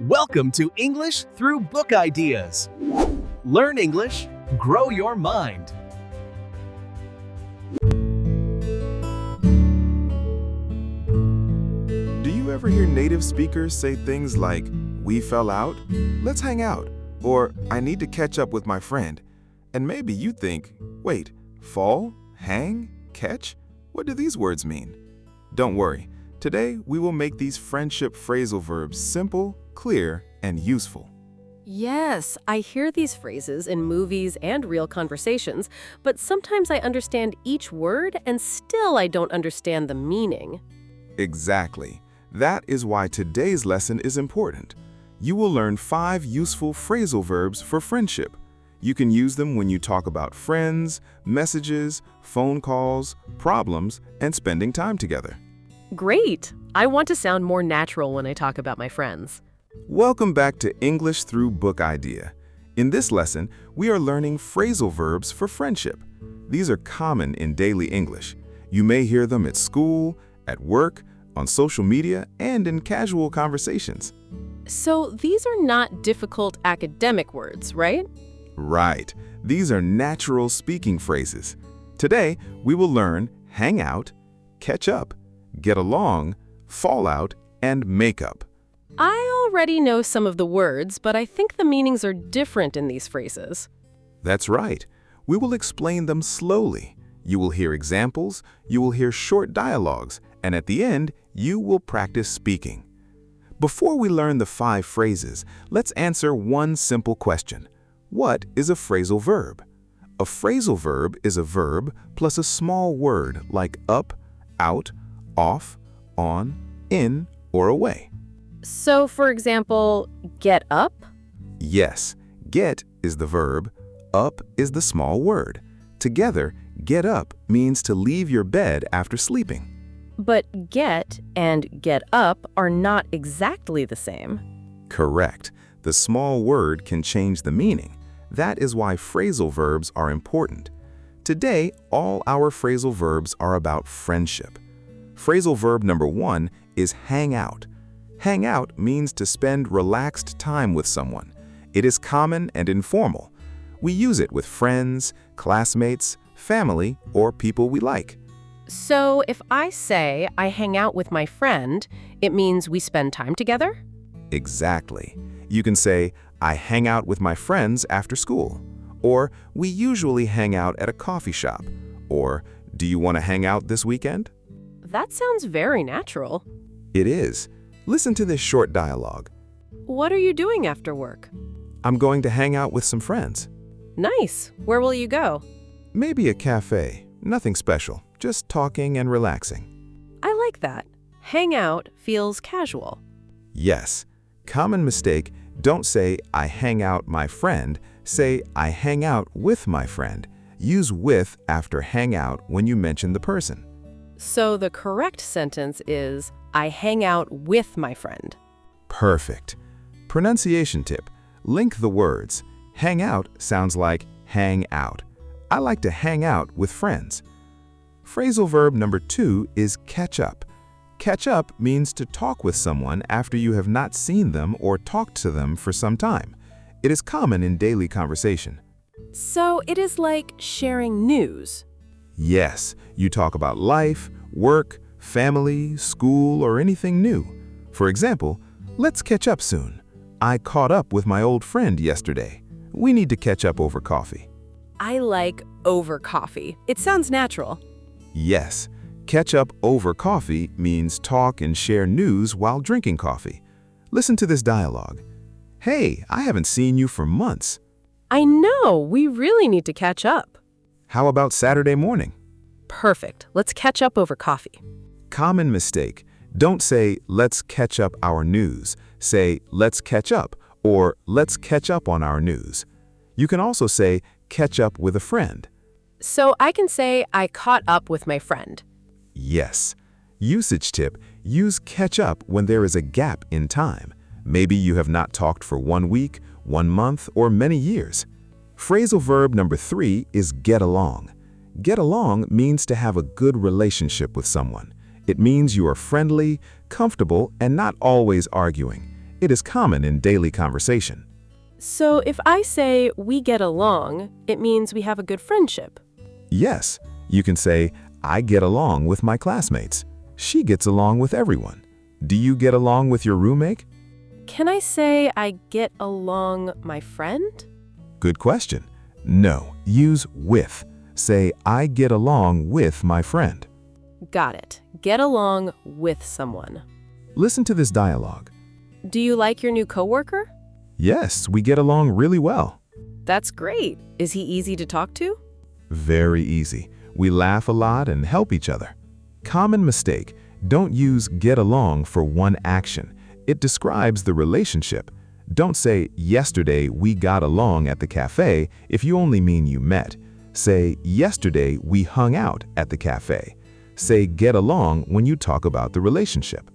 Welcome to English through Book Ideas. Learn English, grow your mind. Do you ever hear native speakers say things like, "We fell out," "Let's hang out," or "I need to catch up with my friend"? And maybe you think, wait, fall, hang, catch? What do these words mean? Don't worry. Today, we will make these friendship phrasal verbs simple, clear, and useful. Yes, I hear these phrases in movies and real conversations, but sometimes I understand each word and still I don't understand the meaning. Exactly. That is why today's lesson is important. You will learn 5 useful phrasal verbs for friendship. You can use them when you talk about friends, messages, phone calls, problems, and spending time together. Great! I want to sound more natural when I talk about my friends. Welcome back to English Through Book Idea. In this lesson, we are learning phrasal verbs for friendship. These are common in daily English. You may hear them at school, at work, on social media, and in casual conversations. So these are not difficult academic words, right? Right. These are natural speaking phrases. Today, we will learn hang out, catch up, get along, fall out, and make up. I already know some of the words, but I think the meanings are different in these phrases. That's right. We will explain them slowly. You will hear examples, you will hear short dialogues, and at the end, you will practice speaking. Before we learn the 5 phrases, let's answer one simple question. What is a phrasal verb? A phrasal verb is a verb plus a small word like up, out, off, on, in, or away. So, for example, get up? Yes, get is the verb, up is the small word. Together, get up means to leave your bed after sleeping. But get and get up are not exactly the same. Correct. The small word can change the meaning. That is why phrasal verbs are important. Today, all our phrasal verbs are about friendship. Phrasal verb number 1 is hang out. Hang out means to spend relaxed time with someone. It is common and informal. We use it with friends, classmates, family, or people we like. So if I say I hang out with my friend, it means we spend time together? Exactly. You can say, I hang out with my friends after school. Or, we usually hang out at a coffee shop. Or, do you want to hang out this weekend? That sounds very natural. It is. Listen to this short dialogue. What are you doing after work? I'm going to hang out with some friends. Nice. Where will you go? Maybe a cafe. Nothing special. Just talking and relaxing. I like that. Hang out feels casual. Yes. Common mistake, don't say, I hang out my friend. Say, I hang out with my friend. Use with after hang out when you mention the person. So the correct sentence is, I hang out with my friend. Perfect. Pronunciation tip. Link the words. Hang out sounds like hang out. I like to hang out with friends. Phrasal verb number 2 is catch up. Catch up means to talk with someone after you have not seen them or talked to them for some time. It is common in daily conversation. So it is like sharing news. Yes, you talk about life, work, family, school, or anything new. For example, let's catch up soon. I caught up with my old friend yesterday. We need to catch up over coffee. I like over coffee. It sounds natural. Yes, catch up over coffee means talk and share news while drinking coffee. Listen to this dialogue. Hey, I haven't seen you for months. I know, we really need to catch up. How about Saturday morning? Perfect. Let's catch up over coffee. Common mistake. Don't say, let's catch up our news. Say, let's catch up, or let's catch up on our news. You can also say, catch up with a friend. So I can say, I caught up with my friend. Yes. Usage tip, use catch up when there is a gap in time. Maybe you have not talked for 1 week, 1 month, or many years. Phrasal verb number 3 is get along. Get along means to have a good relationship with someone. It means you are friendly, comfortable, and not always arguing. It is common in daily conversation. So if I say we get along, it means we have a good friendship. Yes, you can say, I get along with my classmates. She gets along with everyone. Do you get along with your roommate? Can I say I get along my friend? Good question. No, use with. Say, I get along with my friend. Got it. Get along with someone. Listen to this dialogue. Do you like your new coworker? Yes, we get along really well. That's great. Is he easy to talk to? Very easy. We laugh a lot and help each other. Common mistake. Don't use get along for one action. It describes the relationship. Don't say, yesterday we got along at the cafe if you only mean you met. Say, yesterday we hung out at the cafe. Say get along when you talk about the relationship.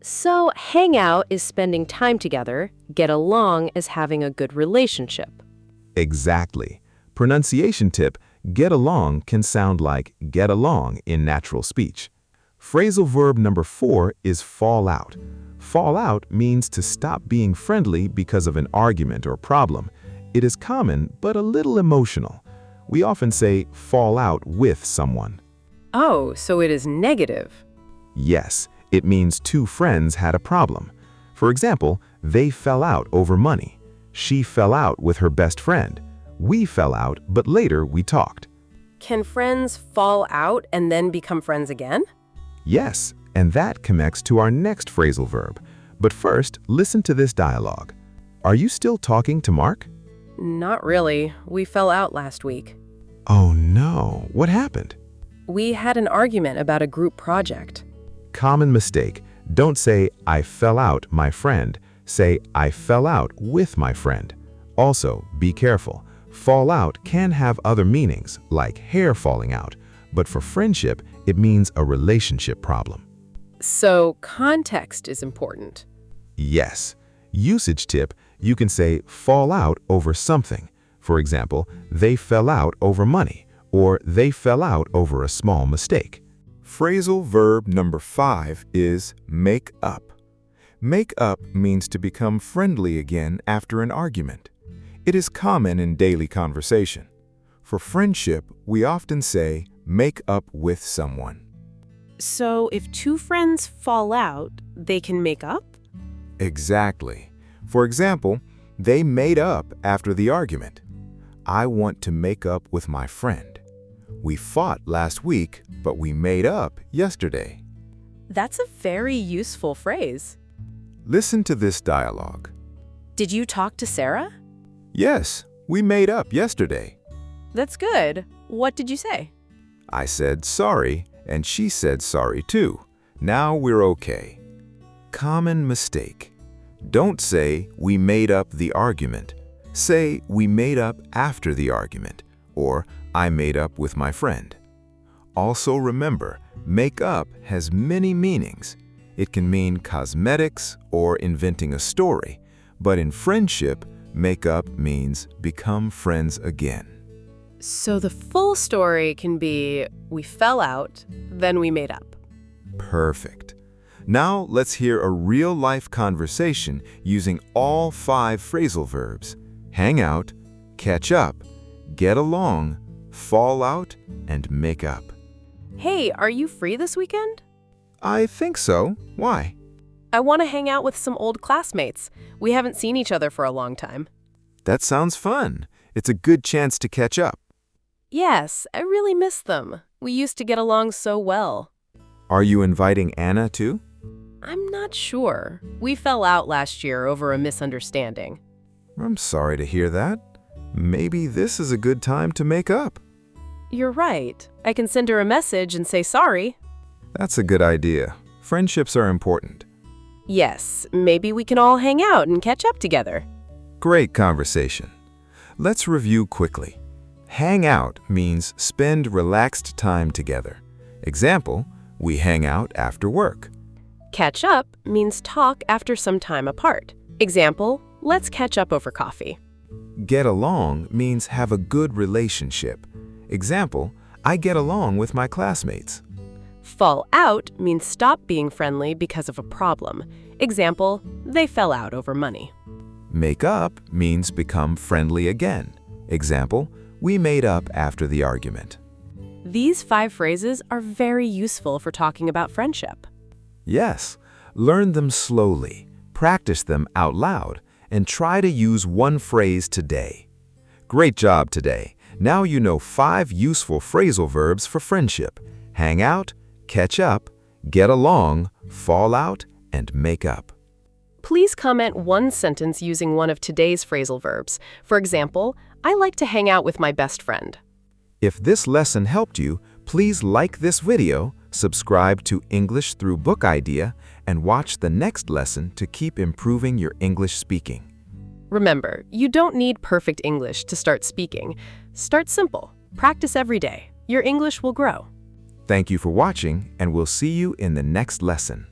So, hang out is spending time together. Get along is having a good relationship. Exactly. Pronunciation tip, get along can sound like get along in natural speech. Phrasal verb number 4 is fall out. Fall out means to stop being friendly because of an argument or problem. It is common but a little emotional. We often say fall out with someone. Oh, so it is negative. Yes, it means two friends had a problem. For example, they fell out over money. She fell out with her best friend. We fell out, but later we talked. Can friends fall out and then become friends again? Yes, and that connects to our next phrasal verb. But first, listen to this dialogue. Are you still talking to Mark? Not really. We fell out last week. Oh no, what happened? We had an argument about a group project. Common mistake. Don't say, I fell out, my friend. Say, I fell out with my friend. Also, be careful. Fall out can have other meanings, like hair falling out. But for friendship, it means a relationship problem. So, context is important. Yes. Usage tip, you can say fall out over something. For example, they fell out over money, or they fell out over a small mistake. Phrasal verb number 5 is make up. Make up means to become friendly again after an argument. It is common in daily conversation. For friendship, we often say make up with someone. So, if two friends fall out, they can make up? Exactly. For example, they made up after the argument. I want to make up with my friend. We fought last week, but we made up yesterday. That's a very useful phrase. Listen to this dialogue. Did you talk to Sarah? Yes, we made up yesterday. That's good. What did you say? I said sorry, and she said sorry too. Now we're okay. Common mistake. Don't say we made up the argument. Say we made up after the argument, or I made up with my friend. Also remember, make up has many meanings. It can mean cosmetics or inventing a story, but in friendship, make up means become friends again. So the full story can be we fell out, then we made up. Perfect. Now let's hear a real-life conversation using all 5 phrasal verbs: hang out, catch up, get along, fall out, and make up. Hey, are you free this weekend? I think so. Why? I want to hang out with some old classmates. We haven't seen each other for a long time. That sounds fun. It's a good chance to catch up. Yes, I really miss them. We used to get along so well. Are you inviting Anna too? I'm not sure. We fell out last year over a misunderstanding. I'm sorry to hear that. Maybe this is a good time to make up. You're right. I can send her a message and say sorry. That's a good idea. Friendships are important. Yes, maybe we can all hang out and catch up together. Great conversation. Let's review quickly. Hang out means spend relaxed time together. Example, we hang out after work. Catch up means talk after some time apart. Example, let's catch up over coffee. Get along means have a good relationship. Example, I get along with my classmates. Fall out means stop being friendly because of a problem. Example, they fell out over money. Make up means become friendly again. Example, we made up after the argument. These 5 phrases are very useful for talking about friendship. Yes, learn them slowly, practice them out loud, and try to use one phrase today. Great job today. Now you know 5 useful phrasal verbs for friendship: hang out, catch up, get along, fall out, and make up. Please comment one sentence using one of today's phrasal verbs. For example, I like to hang out with my best friend. If this lesson helped you, please like this video, subscribe to English Through Book Idea, and watch the next lesson to keep improving your English speaking. Remember, you don't need perfect English to start speaking. Start simple. Practice every day. Your English will grow. Thank you for watching, and we'll see you in the next lesson.